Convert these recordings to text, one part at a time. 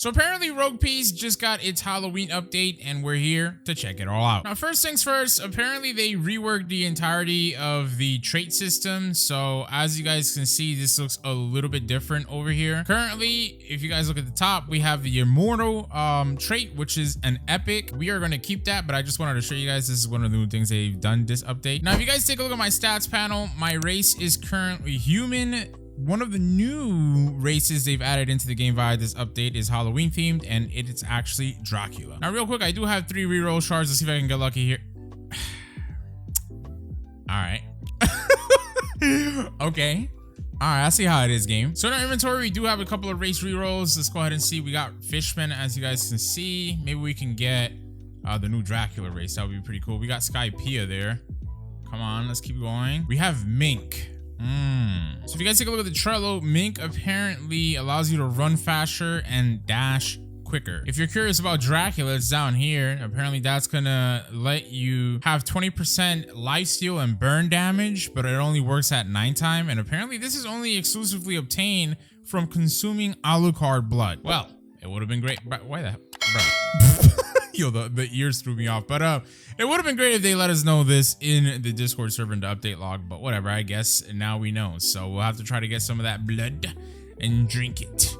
So apparently Rogue Peace just got its Halloween update and we're here to check it all out. Now first things first, apparently they reworked the entirety of the trait system. So as you guys can see, this looks a little bit different over here. Currently, if you guys look at the top, we have the Immortal trait, which is an epic. We are going to keep that, but I just wanted to show you guys this is one of the new things they've done this update. Now if you guys take a look at my stats panel, my race is currently human. One of the new races they've added into the game via this update is Halloween themed, and it is actually Dracula. Now real quick, I do have 3 reroll shards. Let's see if I can get lucky here. All right. Okay. All right, I see how it is, game. So in our inventory, we do have a couple of race rerolls. Let's go ahead and see. We got Fishman, as you guys can see. Maybe we can get the new Dracula race. That would be pretty cool. We got Skypea there. Come on, let's keep going. We have Mink. So if you guys take a look at the Trello, Mink apparently allows you to run faster and dash quicker. If you're curious about Dracula, it's down here. Apparently that's gonna let you have 20% lifesteal and burn damage, but it only works at nighttime. And apparently this is only exclusively obtained from consuming Alucard blood. Well, it would have been great. Why the hell? Bro. Yo, the ears threw me off, but it would have been great if they let us know this in the Discord server in the update log, but whatever, I guess now we know. So we'll have to try to get some of that blood and drink it.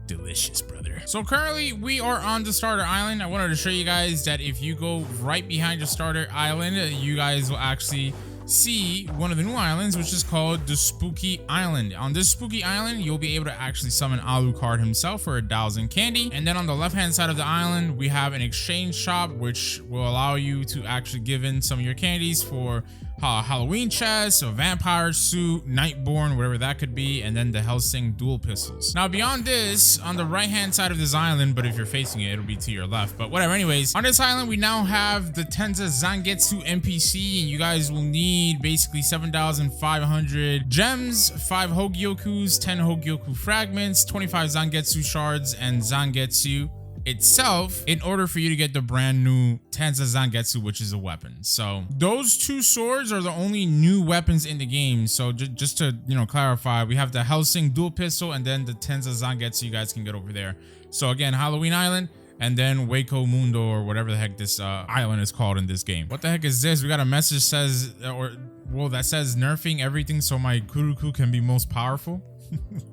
Delicious, brother. So currently we are on the starter island. I wanted to show you guys that if you go right behind your starter island, you guys will actually see one of the new islands, which is called the Spooky Island. On this Spooky Island, you'll be able to actually summon Alucard himself for 1,000 candy. And then on the left hand side of the island, we have an exchange shop, which will allow you to actually give in some of your candies for Halloween chest, a vampire suit, Nightborn, whatever that could be, and then the Helsing dual pistols. Now beyond this, on the right hand side of this island, but if you're facing it, it'll be to your left, but whatever. Anyways, on this island we now have the Tenza Zangetsu NPC, and you guys will need basically 7,500 gems, 5 Hogyokus, 10 Hogyoku fragments, 25 Zangetsu shards, and Zangetsu itself in order for you to get the brand new Tenza Zangetsu, which is a weapon. So those 2 swords are the only new weapons in the game. So just to, you know, clarify, we have the Helsing dual pistol and then the Tenza Zangetsu you guys can get over there. So again, Halloween Island and then Waco Mundo, or whatever the heck this island is called in this game. What the heck is this? We got a message says, that says nerfing everything so my Kuruku can be most powerful.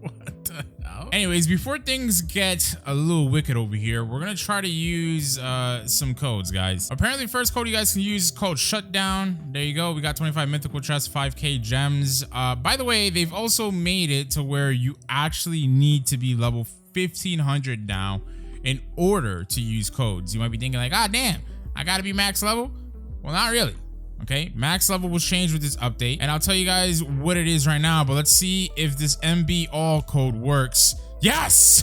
What the hell? Anyways, before things get a little wicked over here, we're gonna try to use some codes, guys. Apparently first code you guys can use is called Shutdown. There you go. We got 25 mythical chests, 5k gems. By the way, they've also made it to where you actually need to be level 1500 now in order to use codes. You might be thinking like, ah, damn, I gotta be max level. Well, not really. Okay, max level was changed with this update, and I'll tell you guys what it is right now, but let's see if this MB all code works. Yes!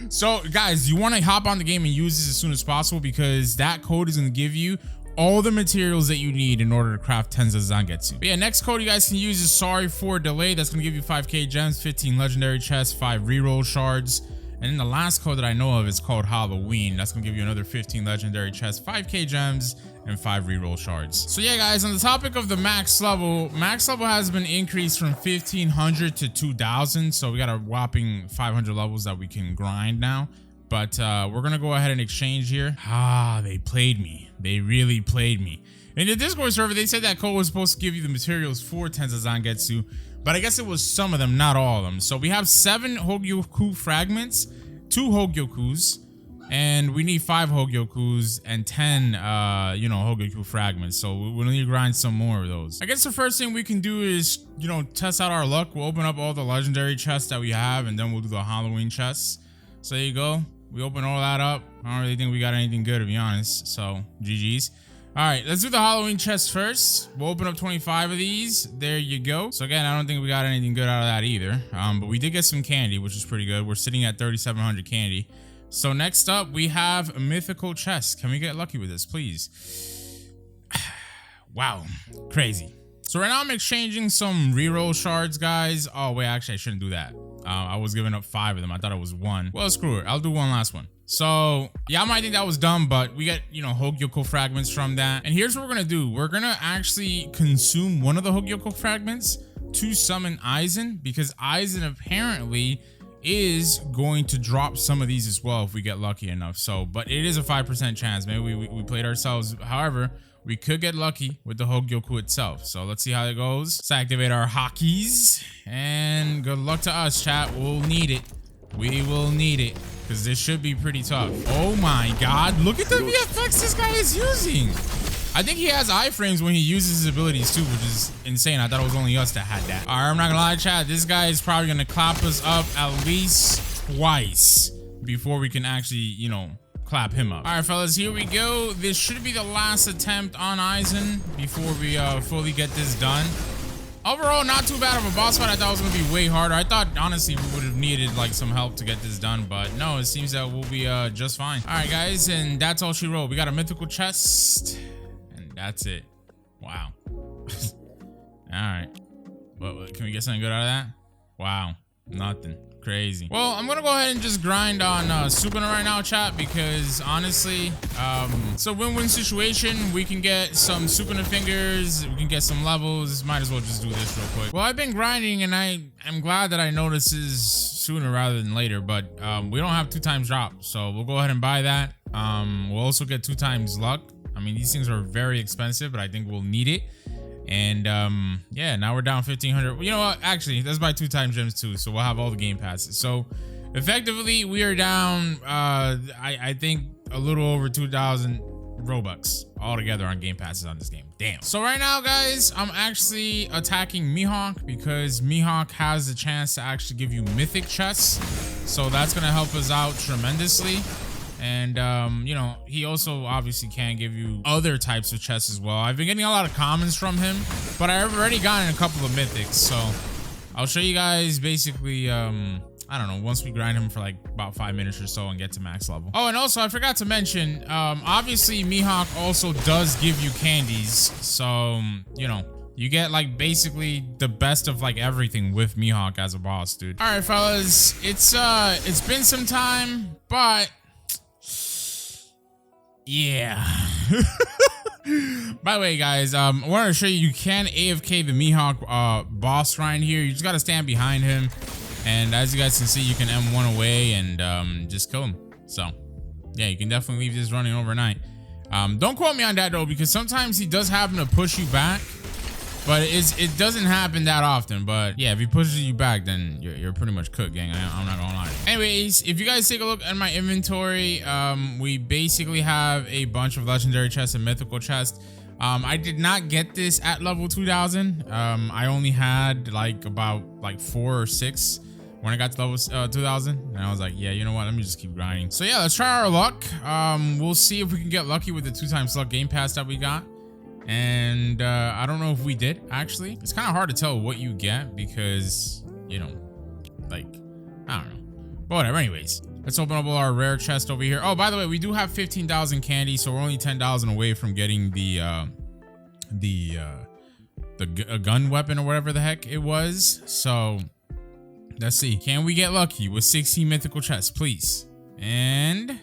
So guys, you want to hop on the game and use this as soon as possible, because that code is going to give you all the materials that you need in order to craft Tenza Zangetsu. But yeah, next code you guys can use is Sorry for Delay. That's going to give you 5k gems, 15 legendary chests, 5 reroll shards. And then the last code that I know of is called Halloween. That's gonna give you another 15 legendary chests, 5k gems, and 5 reroll shards. So yeah, guys, on the topic of the max level has been increased from 1500 to 2000. So we got a whopping 500 levels that we can grind now. But we're gonna go ahead and exchange here. Ah, they played me. They really played me. In the Discord server, they said that code was supposed to give you the materials for Tenza Zangetsu, but I guess it was some of them, not all of them. So we have 7 Hogyoku fragments, 2 Hogyokus, and we need 5 Hogyokus and 10, Hogyoku fragments. So we'll need to grind some more of those. I guess the first thing we can do is, test out our luck. We'll open up all the legendary chests that we have, and then we'll do the Halloween chests. So there you go. We open all that up. I don't really think we got anything good, to be honest. So GG's. All right, let's do the Halloween chest first. We'll open up 25 of these. There you go. So again, I don't think we got anything good out of that either. But we did get some candy, which is pretty good. We're sitting at 3,700 candy. So next up, we have a mythical chest. Can we get lucky with this, please? Wow, crazy. So right now I'm exchanging some reroll shards, guys. Oh wait, actually I shouldn't do that. I was giving up 5 of them. I thought it was 1. Well, screw it. I'll do one last one. So yeah, I might think that was dumb, but we get, Hogyoko fragments from that. And here's what we're gonna do. We're gonna actually consume one of the Hogyoko fragments to summon Aizen, because Aizen apparently is going to drop some of these as well if we get lucky enough. So, but it is a 5% chance. Maybe we played ourselves. However, we could get lucky with the Hogyoku itself. So let's see how it goes. Let's activate our hotkeys and good luck to us, chat. We'll need it. We will need it because this should be pretty tough. Oh my God. Look at the VFX this guy is using. I think he has iframes when he uses his abilities too, which is insane. I thought it was only us that had that. All right, I'm not gonna lie, chat. This guy is probably gonna clap us up at least twice before we can actually, you know, clap him up. All right, fellas, here we go. This should be the last attempt on Eisen before we fully get this done. Overall, not too bad of a boss fight. I thought it was gonna be way harder. I thought honestly we would have needed like some help to get this done, but no, it seems that we'll be just fine. All right, guys, and that's all she wrote. We got a mythical chest. That's it. Wow. All right. What, can we get something good out of that? Wow. Nothing. Crazy. Well, I'm gonna go ahead and just grind on Sukuna right now, chat, because honestly, it's a win-win situation. We can get some Sukuna fingers. We can get some levels. Might as well just do this real quick. Well, I've been grinding, and I'm glad that I noticed this sooner rather than later, but we don't have 2 times drop, so we'll go ahead and buy that. We'll also get 2 times luck. I mean, these things are very expensive, but I think we'll need it. And yeah, now we're down 1,500. You know what? Actually, let's buy 2 times gems too, so we'll have all the game passes. So effectively, we are down, I think, a little over 2,000 Robux altogether on game passes on this game. Damn. So right now, guys, I'm actually attacking Mihawk because Mihawk has the chance to actually give you mythic chests. So that's gonna help us out tremendously. And, you know, he also obviously can give you other types of chests as well. I've been getting a lot of commons from him, but I've already gotten a couple of mythics. So I'll show you guys basically, I don't know, once we grind him for like about 5 minutes or so and get to max level. Oh, and also I forgot to mention, obviously Mihawk also does give you candies. So, you know, you get like basically the best of like everything with Mihawk as a boss, dude. All right, fellas, it's been some time, but yeah. By the way, guys, I want to show you can AFK the Mihawk boss right here. You just got to stand behind him. And as you guys can see, you can M1 away and just kill him. So, yeah, you can definitely leave this running overnight. Don't quote me on that, though, because sometimes he does happen to push you back. But it doesn't happen that often. But yeah, if he pushes you back, then you're pretty much cooked, gang. I'm not gonna lie. Anyways, if you guys take a look at my inventory, we basically have a bunch of legendary chests and mythical chests. I did not get this at level 2000. I only had like about 4 or 6 when I got to level 2000, and I was like, yeah, you know what? Let me just keep grinding. So yeah, let's try our luck. We'll see if we can get lucky with the 2 times luck game pass that we got. And I don't know if we did, actually. It's kind of hard to tell what you get because, you know, like, I don't know. But whatever, anyways. Let's open up our rare chest over here. Oh, by the way, we do have 15,000 candy, so we're only 10,000 away from getting the gun weapon or whatever the heck it was. So, let's see. Can we get lucky with 16 mythical chests, please? And,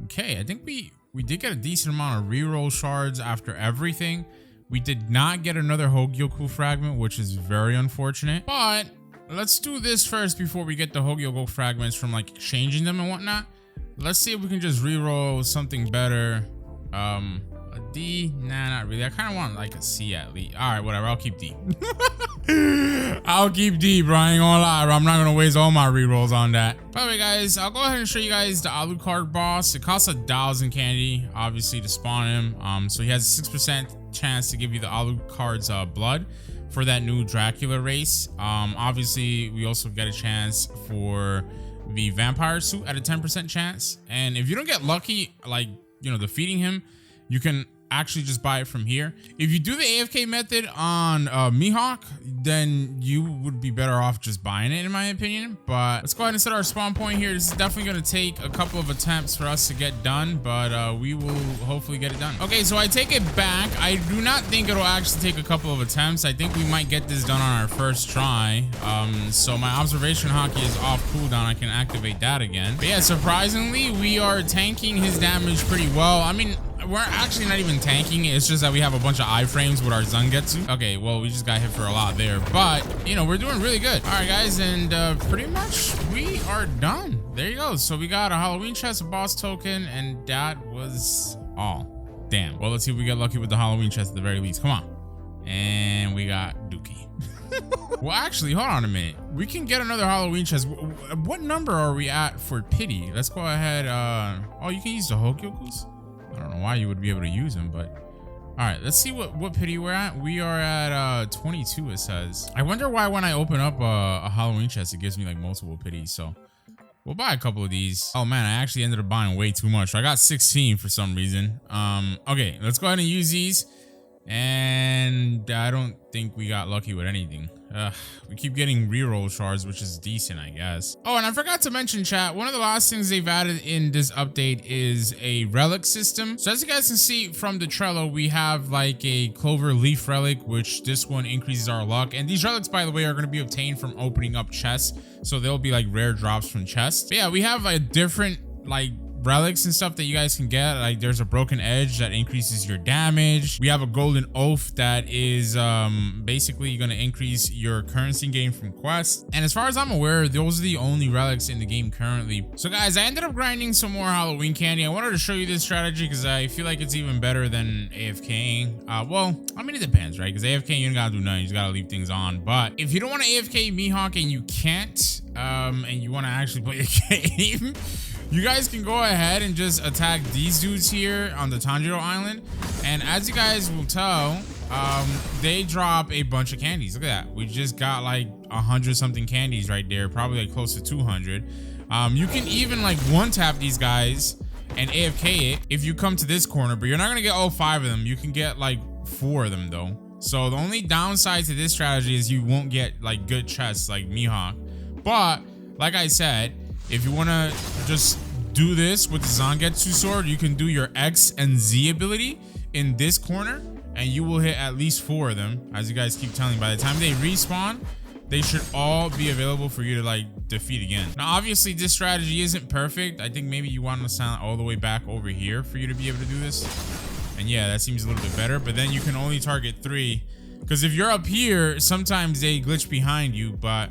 okay, I think we did get a decent amount of reroll shards after everything. We did not get another Hogyoku fragment, which is very unfortunate. But let's do this first before we get the Hogyoku fragments from like exchanging them and whatnot. Let's see if we can just reroll something better. A D? Nah, not really. I kind of want like a C at least. All right, whatever. I'll keep D. I'll keep D, bro. I ain't gonna lie, bro. I'm not gonna waste all my rerolls on that. By the way, guys, I'll go ahead and show you guys the Alucard boss. It costs 1,000 candy, obviously, to spawn him. So he has a 6% chance to give you the Alucard's blood for that new Dracula race. Obviously, we also get a chance for the vampire suit at a 10% chance. And if you don't get lucky, like, you know, defeating him, you can actually just buy it from here. If you do the AFK method on Mihawk, then you would be better off just buying it, in my opinion. But let's go ahead and set our spawn point here. This is definitely going to take a couple of attempts for us to get done, but we will hopefully get it done. Okay, so I take it back. I do not think it'll actually take a couple of attempts. I think we might get this done on our first try. So my observation hockey is off cooldown. I can activate that again. But yeah, surprisingly, we are tanking his damage pretty well. I mean, we're actually not even tanking. It's just that we have a bunch of iframes with our Zangetsu. Okay, well, we just got hit for a lot there, but you know, we're doing really good. All right, guys, and pretty much we are done. There you go. So we got a Halloween chest, a boss token, and that was all. Damn. Well, let's see if we get lucky with the Halloween chest at the very least. Come on. And we got Dookie. Well, actually, hold on a minute. We can get another Halloween chest. What number are we at for pity? Let's go ahead. Oh, you can use the Hokyokus. I don't know why you would be able to use them, but all right, let's see what pity we're at. We are at 22, it says. I wonder why when I open up a Halloween chest, it gives me like multiple pities. So we'll buy a couple of these. Oh man, I actually ended up buying way too much. So I got 16 for some reason. Okay, let's go ahead and use these. And I don't think we got lucky with anything. We keep getting reroll shards, which is decent, I guess. Oh, and I forgot to mention, chat, one of the last things they've added in this update is a relic system. So as you guys can see from the Trello, we have like a clover leaf relic, which this one increases our luck. And these relics, by the way, are going to be obtained from opening up chests. So they'll be like rare drops from chests. But yeah, we have a different like relics and stuff that you guys can get. Like there's a broken edge that increases your damage. We have a golden oath that is basically going to increase your currency gain from quests. And as far as I'm aware, those are the only relics in the game currently. So guys, I ended up grinding some more Halloween candy. I wanted to show you this strategy because I feel like it's even better than AFKing. Well, I mean, it depends, right? Because AFK, you don't gotta do nothing, you just gotta leave things on. But if you don't want to AFK Mihawk and you can't, and you want to actually play the game, you guys can go ahead and just attack these dudes here on the Tanjiro Island. And as you guys will tell, they drop a bunch of candies. Look at that. We just got like 100 something candies right there, probably like close to 200. You can even like one tap these guys and AFK it if you come to this corner, but you're not gonna get all 5 of them. You can get like 4 of them though. So the only downside to this strategy is you won't get like good chests like Mihawk. But like I said, if you want to just do this with the Zangetsu sword, you can do your X and Z ability in this corner and you will hit at least 4 of them. As you guys keep telling, by the time they respawn, they should all be available for you to like defeat again. Now, obviously this strategy isn't perfect. I think maybe you want to stand all the way back over here for you to be able to do this. And yeah, that seems a little bit better, but then you can only target 3 because if you're up here, sometimes they glitch behind you, but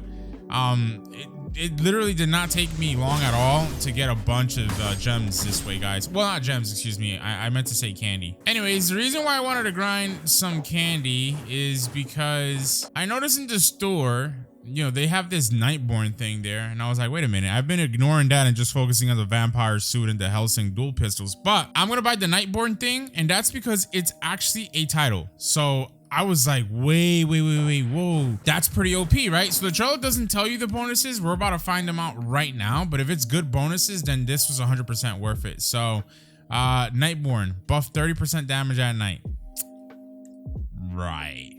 it literally did not take me long at all to get a bunch of gems this way, guys. Well, not gems, excuse me. I meant to say candy. Anyways, the reason why I wanted to grind some candy is because I noticed in the store, you know, they have this Nightborn thing there. And I was like, wait a minute. I've been ignoring that and just focusing on the vampire suit and the Helsing dual pistols. But I'm going to buy the Nightborn thing. And that's because it's actually a title. So I was like, wait, whoa. That's pretty OP, right? So the Trello doesn't tell you the bonuses. We're about to find them out right now. But if it's good bonuses, then this was 100% worth it. So Nightborn, buff 30% damage at night. Right.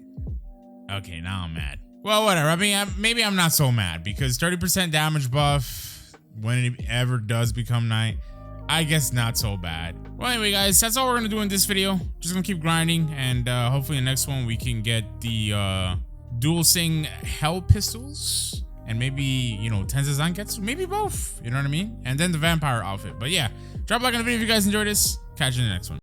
Okay, now I'm mad. Well, whatever. I mean, maybe I'm not so mad because 30% damage buff when it ever does become night, I guess not so bad. Well, anyway, guys, that's all we're going to do in this video. Just going to keep grinding, and hopefully in the next one we can get the dual sing hell pistols and maybe, you know, Tenza Zangetsu, maybe both, you know what I mean? And then the vampire outfit. But yeah, drop a like on the video if you guys enjoyed this. Catch you in the next one.